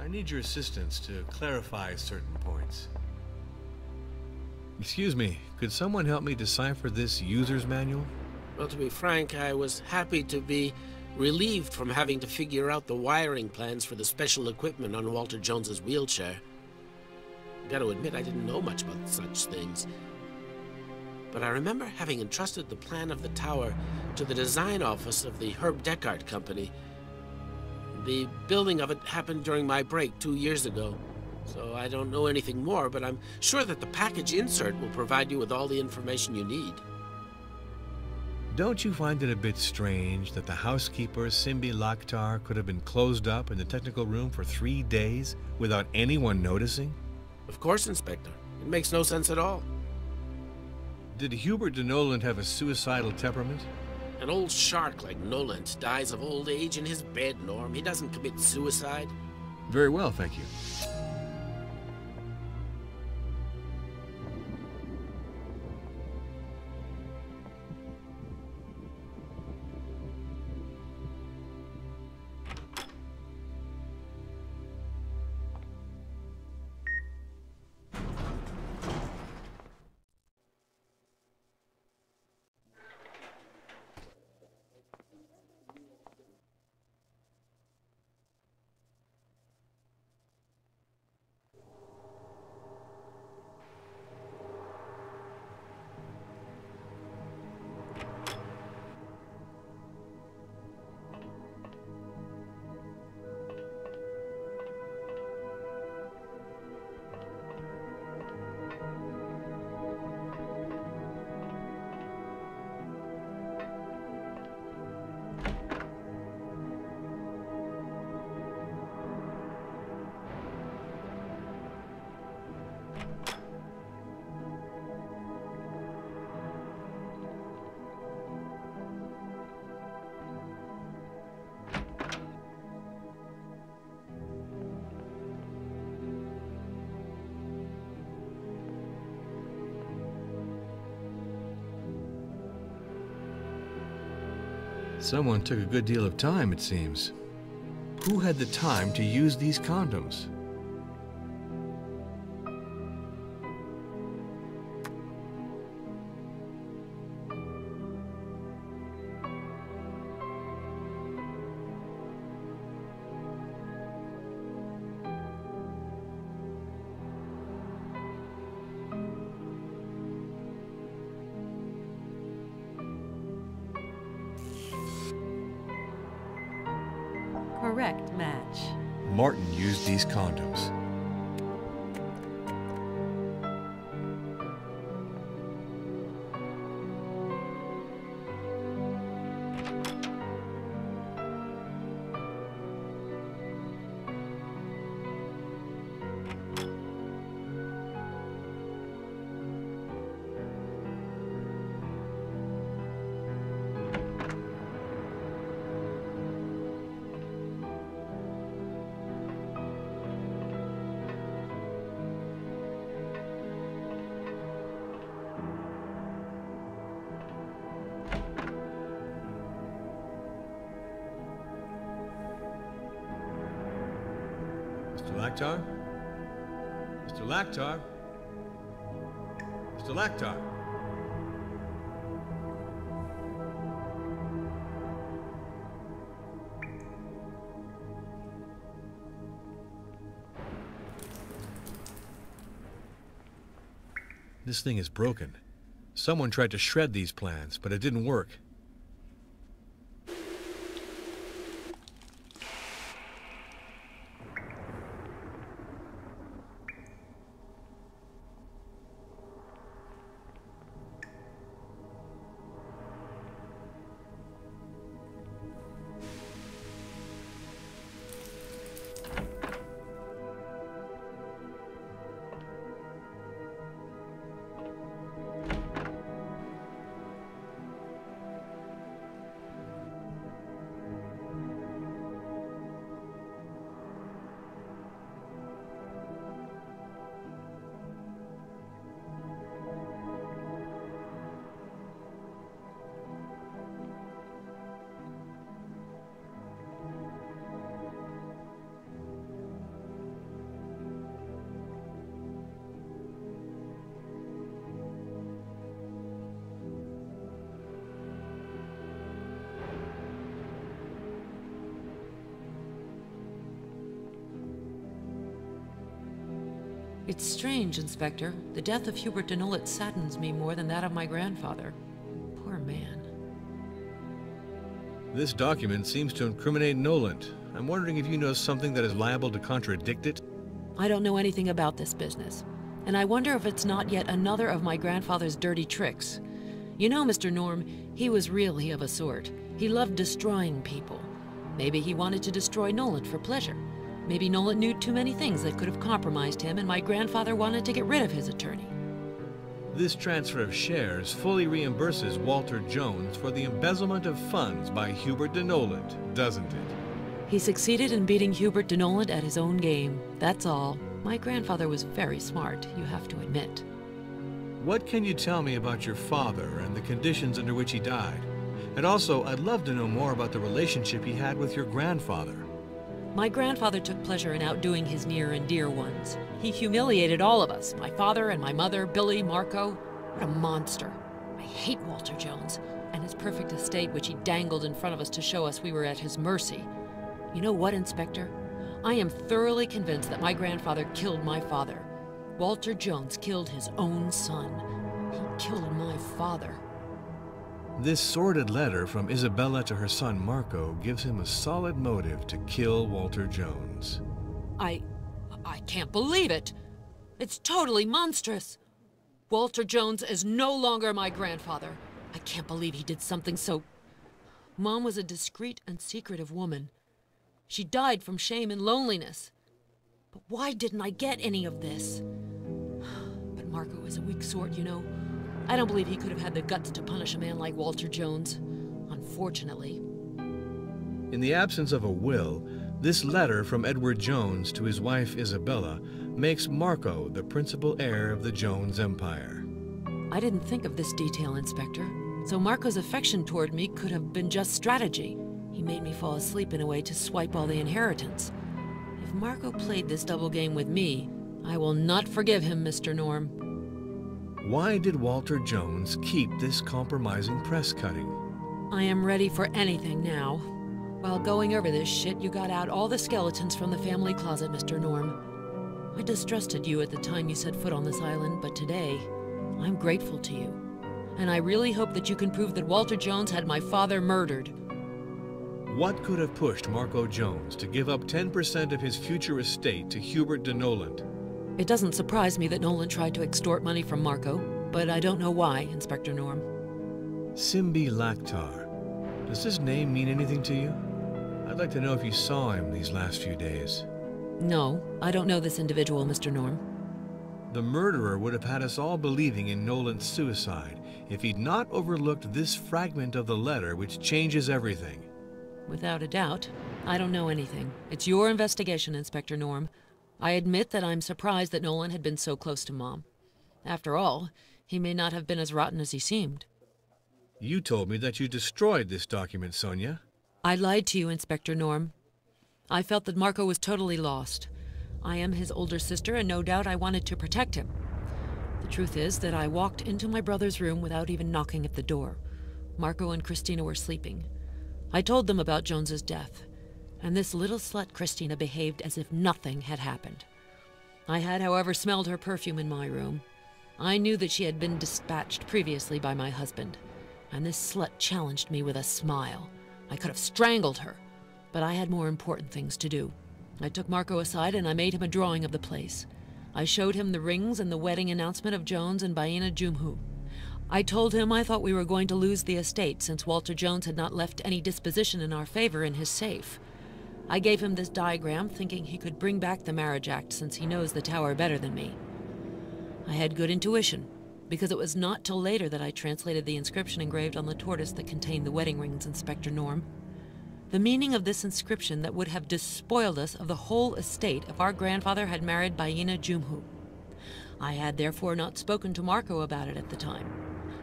I need your assistance to clarify certain points. Excuse me, could someone help me decipher this user's manual? Well, to be frank, I was happy to be relieved from having to figure out the wiring plans for the special equipment on Walter Jones's wheelchair. Got to admit, I didn't know much about such things. But I remember having entrusted the plan of the tower to the design office of the Herb Deckard Company. The building of it happened during my break 2 years ago, so I don't know anything more, but I'm sure that the package insert will provide you with all the information you need. Don't you find it a bit strange that the housekeeper, Simbi Laktar, could have been closed up in the technical room for 3 days without anyone noticing? Of course, Inspector. It makes no sense at all. Did Hubert de Noland have a suicidal temperament? An old shark like Noland dies of old age in his bed, Norm. He doesn't commit suicide. Very well, thank you. Someone took a good deal of time, it seems. Who had the time to use these condoms? Correct match. Martin used these condoms. Mr. Laktar? Mr. Laktar? Mr. Laktar? This thing is broken. Someone tried to shred these plans, but it didn't work. It's strange, Inspector. The death of Hubert de Nolet saddens me more than that of my grandfather. Poor man. This document seems to incriminate Noland. I'm wondering if you know something that is liable to contradict it? I don't know anything about this business, and I wonder if it's not yet another of my grandfather's dirty tricks. You know, Mr. Norm, he was really of a sort. He loved destroying people. Maybe he wanted to destroy Noland for pleasure. Maybe Noland knew too many things that could have compromised him, and my grandfather wanted to get rid of his attorney. This transfer of shares fully reimburses Walter Jones for the embezzlement of funds by Hubert de Noland, doesn't it? He succeeded in beating Hubert de Noland at his own game, that's all. My grandfather was very smart, you have to admit. What can you tell me about your father and the conditions under which he died? And also, I'd love to know more about the relationship he had with your grandfather. My grandfather took pleasure in outdoing his near and dear ones. He humiliated all of us, my father and my mother, Billy, Marco. What a monster. I hate Walter Jones and his perfect estate which he dangled in front of us to show us we were at his mercy. You know what, Inspector? I am thoroughly convinced that my grandfather killed my father. Walter Jones killed his own son. He killed my father. This sordid letter from Isabella to her son Marco gives him a solid motive to kill Walter Jones. I can't believe it. It's totally monstrous. Walter Jones is no longer my grandfather. I can't believe he did something so... Mom was a discreet and secretive woman. She died from shame and loneliness. But why didn't I get any of this? But Marco is a weak sort, you know. I don't believe he could have had the guts to punish a man like Walter Jones, unfortunately. In the absence of a will, this letter from Edward Jones to his wife Isabella makes Marco the principal heir of the Jones empire. I didn't think of this detail, Inspector. So Marco's affection toward me could have been just strategy. He made me fall asleep in a way to swipe all the inheritance. If Marco played this double game with me, I will not forgive him, Mr. Norm. Why did Walter Jones keep this compromising press cutting? I am ready for anything now. While going over this shit, you got out all the skeletons from the family closet, Mr. Norm. I distrusted you at the time you set foot on this island, but today, I'm grateful to you. And I really hope that you can prove that Walter Jones had my father murdered. What could have pushed Marco Jones to give up 10% of his future estate to Hubert de Noland? It doesn't surprise me that Nolan tried to extort money from Marco, but I don't know why, Inspector Norm. Simbi Laktar. Does this name mean anything to you? I'd like to know if you saw him these last few days. No, I don't know this individual, Mr. Norm. The murderer would have had us all believing in Nolan's suicide if he'd not overlooked this fragment of the letter which changes everything. Without a doubt. I don't know anything. It's your investigation, Inspector Norm. I admit that I'm surprised that Nolan had been so close to Mom. After all, he may not have been as rotten as he seemed. You told me that you destroyed this document, Sonia. I lied to you, Inspector Norm. I felt that Marco was totally lost. I am his older sister, and no doubt I wanted to protect him. The truth is that I walked into my brother's room without even knocking at the door. Marco and Christina were sleeping. I told them about Jones's death, and this little slut Christina behaved as if nothing had happened. I had, however, smelled her perfume in my room. I knew that she had been dispatched previously by my husband, and this slut challenged me with a smile. I could have strangled her, but I had more important things to do. I took Marco aside and I made him a drawing of the place. I showed him the rings and the wedding announcement of Jones and Baina Jumhu. I told him I thought we were going to lose the estate since Walter Jones had not left any disposition in our favor in his safe. I gave him this diagram, thinking he could bring back the marriage act since he knows the tower better than me. I had good intuition, because it was not till later that I translated the inscription engraved on the tortoise that contained the wedding rings, Inspector Norm. The meaning of this inscription that would have despoiled us of the whole estate if our grandfather had married Baina Jumhu. I had therefore not spoken to Marco about it at the time.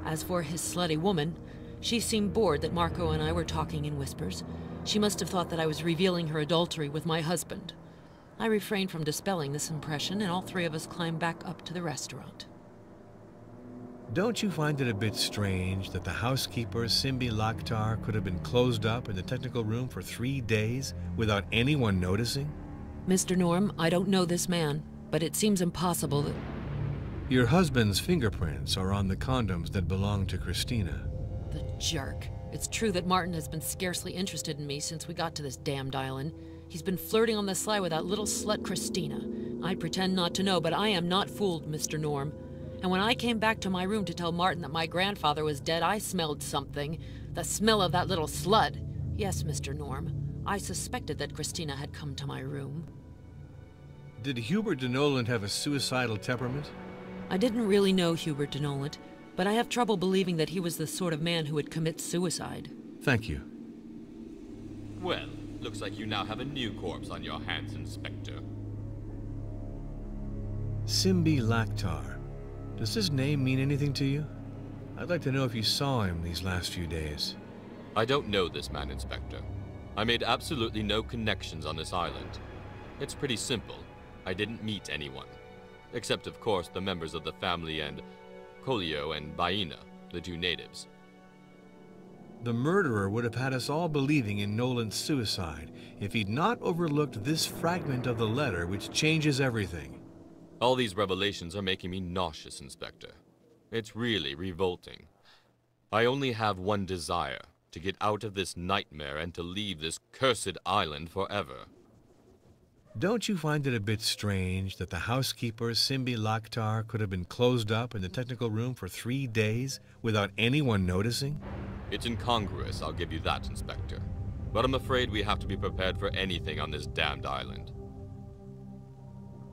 As for his slutty woman, she seemed bored that Marco and I were talking in whispers. She must have thought that I was revealing her adultery with my husband. I refrained from dispelling this impression, and all three of us climbed back up to the restaurant. Don't you find it a bit strange that the housekeeper, Simbi Laktar, could have been closed up in the technical room for 3 days without anyone noticing? Mr. Norm, I don't know this man, but it seems impossible that... Your husband's fingerprints are on the condoms that belong to Christina. The jerk. It's true that Martin has been scarcely interested in me since we got to this damned island. He's been flirting on the sly with that little slut Christina. I pretend not to know, but I am not fooled, Mr. Norm. And when I came back to my room to tell Martin that my grandfather was dead, I smelled something. The smell of that little slut. Yes, Mr. Norm. I suspected that Christina had come to my room. Did Hubert de Noland have a suicidal temperament? I didn't really know Hubert de Noland, but I have trouble believing that he was the sort of man who would commit suicide. Thank you. Well, looks like you now have a new corpse on your hands, Inspector. Simbi Laktar. Does this name mean anything to you? I'd like to know if you saw him these last few days. I don't know this man, Inspector. I made absolutely no connections on this island. It's pretty simple. I didn't meet anyone. Except, of course, the members of the family and Colio and Baina, the two natives. The murderer would have had us all believing in Noland's suicide if he'd not overlooked this fragment of the letter which changes everything. All these revelations are making me nauseous, Inspector. It's really revolting. I only have one desire, to get out of this nightmare and to leave this cursed island forever. Don't you find it a bit strange that the housekeeper, Simbi Laktar, could have been closed up in the technical room for 3 days without anyone noticing? It's incongruous, I'll give you that, Inspector. But I'm afraid we have to be prepared for anything on this damned island.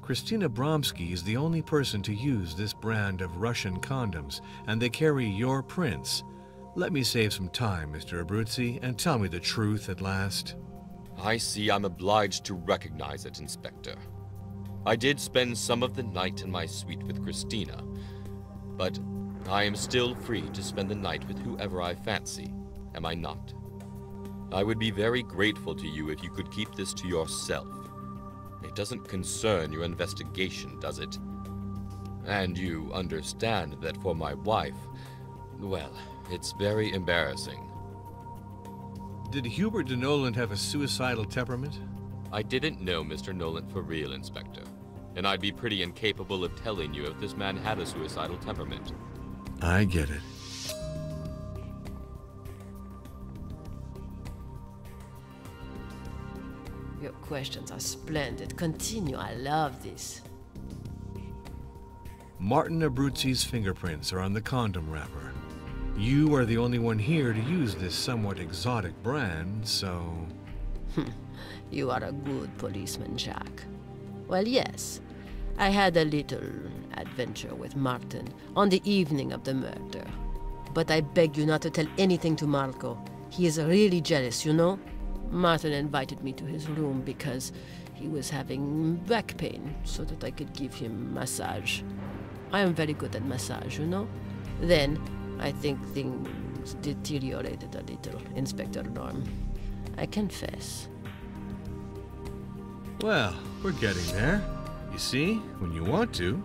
Christina Bromsky is the only person to use this brand of Russian condoms, and they carry your prints. Let me save some time, Mr. Abruzzi, and tell me the truth at last. I see I'm obliged to recognize it, Inspector. I did spend some of the night in my suite with Christina, but I am still free to spend the night with whoever I fancy, am I not? I would be very grateful to you if you could keep this to yourself. It doesn't concern your investigation, does it? And you understand that for my wife, well, it's very embarrassing. Did Hubert de Noland have a suicidal temperament? I didn't know Mr. Noland for real, Inspector. And I'd be pretty incapable of telling you if this man had a suicidal temperament. I get it. Your questions are splendid. Continue. I love this. Martin Abruzzi's fingerprints are on the condom wrapper. You are the only one here to use this somewhat exotic brand, so... You are a good policeman, Jack. Well, yes. I had a little adventure with Martin on the evening of the murder. But I beg you not to tell anything to Marco. He is really jealous, you know? Martin invited me to his room because he was having back pain, so that I could give him massage. I am very good at massage, you know? Then, I think things deteriorated a little, Inspector Norm. I confess. Well, we're getting there. You see, when you want to,